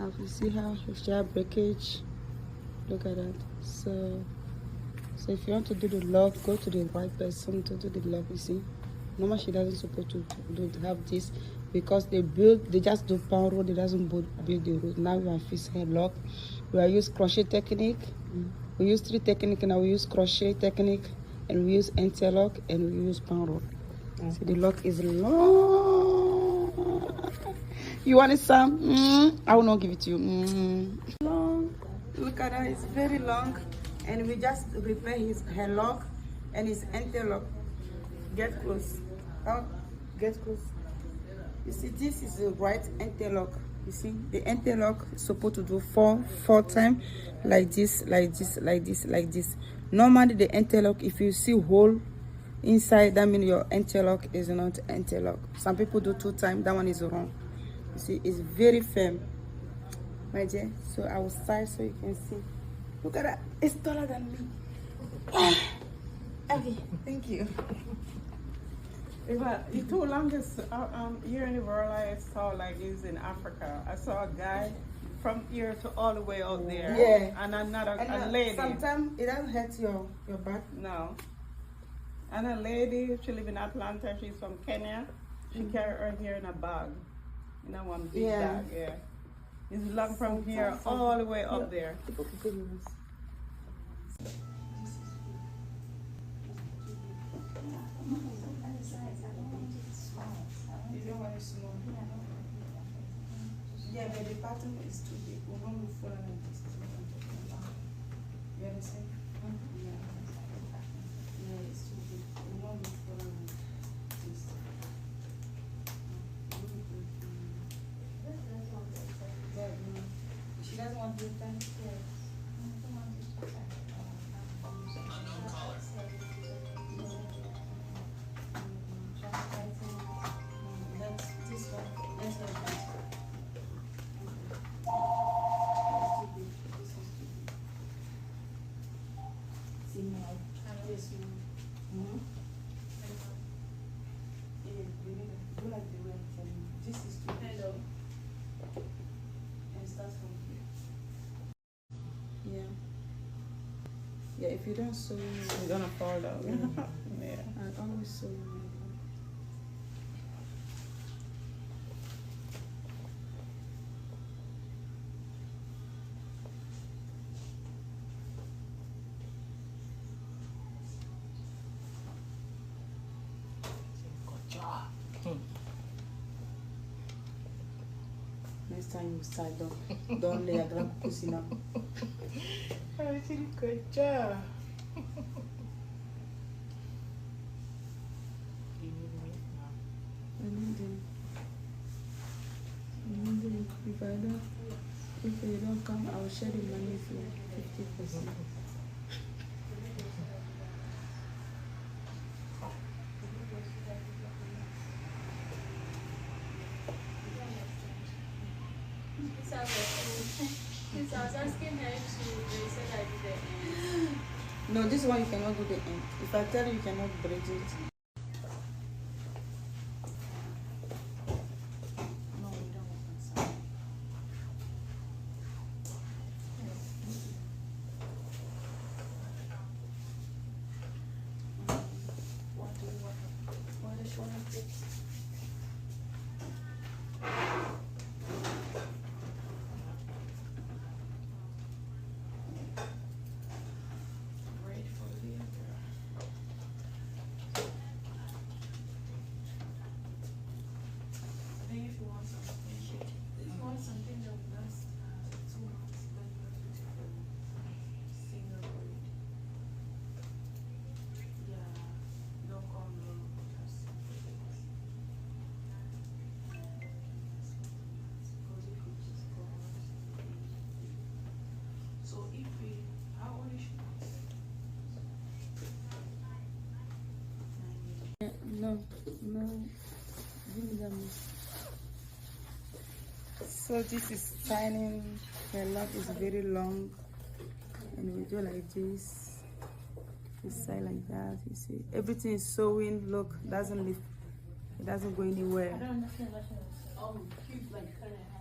have, you see how she have breakage. Look at that. So if you want to do the lock, go to the right person to do the lock. You see, normally she doesn't supposed to have this because they just do pound roll. They doesn't build the root. Now we are fix her lock. We are use crochet technique. We use 3 technique now. We use crochet technique and we use interlock and we use pound roll. See, the lock is long. You want it, Sam? I will not give it to you. Long. Look at that. It's very long. And we just repair her lock and his interlock. Get close. Oh, get close. You see, this is the right interlock. You see, the interlock is supposed to do four times, like this, like this, like this, like this. Normally, the interlock, if you see hole inside, that means your interlock is not interlock. Some people do 2 times. That one is wrong. You see, it's very firm, my dear. So I will start so you can see. Look at that. It's taller than me. Okay, thank you. The 2 longest here in the world I saw like is in Africa. I saw a guy from here to all the way out there. Yeah. And another a lady. Sometimes it doesn't hurt your back. No. And a lady, she live in Atlanta, she's from Kenya. She carry her here in a bag. In a one big bag, yeah. It's long from here all the way up there. Yeah, but the pattern is too big. We won't move forward like this. You understand? Yeah, it's too big. We won't move forward like this. She doesn't want to do that? Yes. Yeah, if you don't sew, It's gonna fall down. Yeah. I always sew. Good job. Next time you start, don't lay a grand pussy now. Oh, she did good job. If you don't come, I will share the money for 50%. Since I was asking her to, they said I did the end. No, this one you cannot do the end. If I tell you, you cannot braid it. No, we don't want that. What do you want? What is your name? No, give me that one. So this is tying. The lock is very long, and we do like this. This side like that. You see, everything is sewing. Look, doesn't lift. It doesn't go anywhere. I don't understand what she was. Oh, cute like color.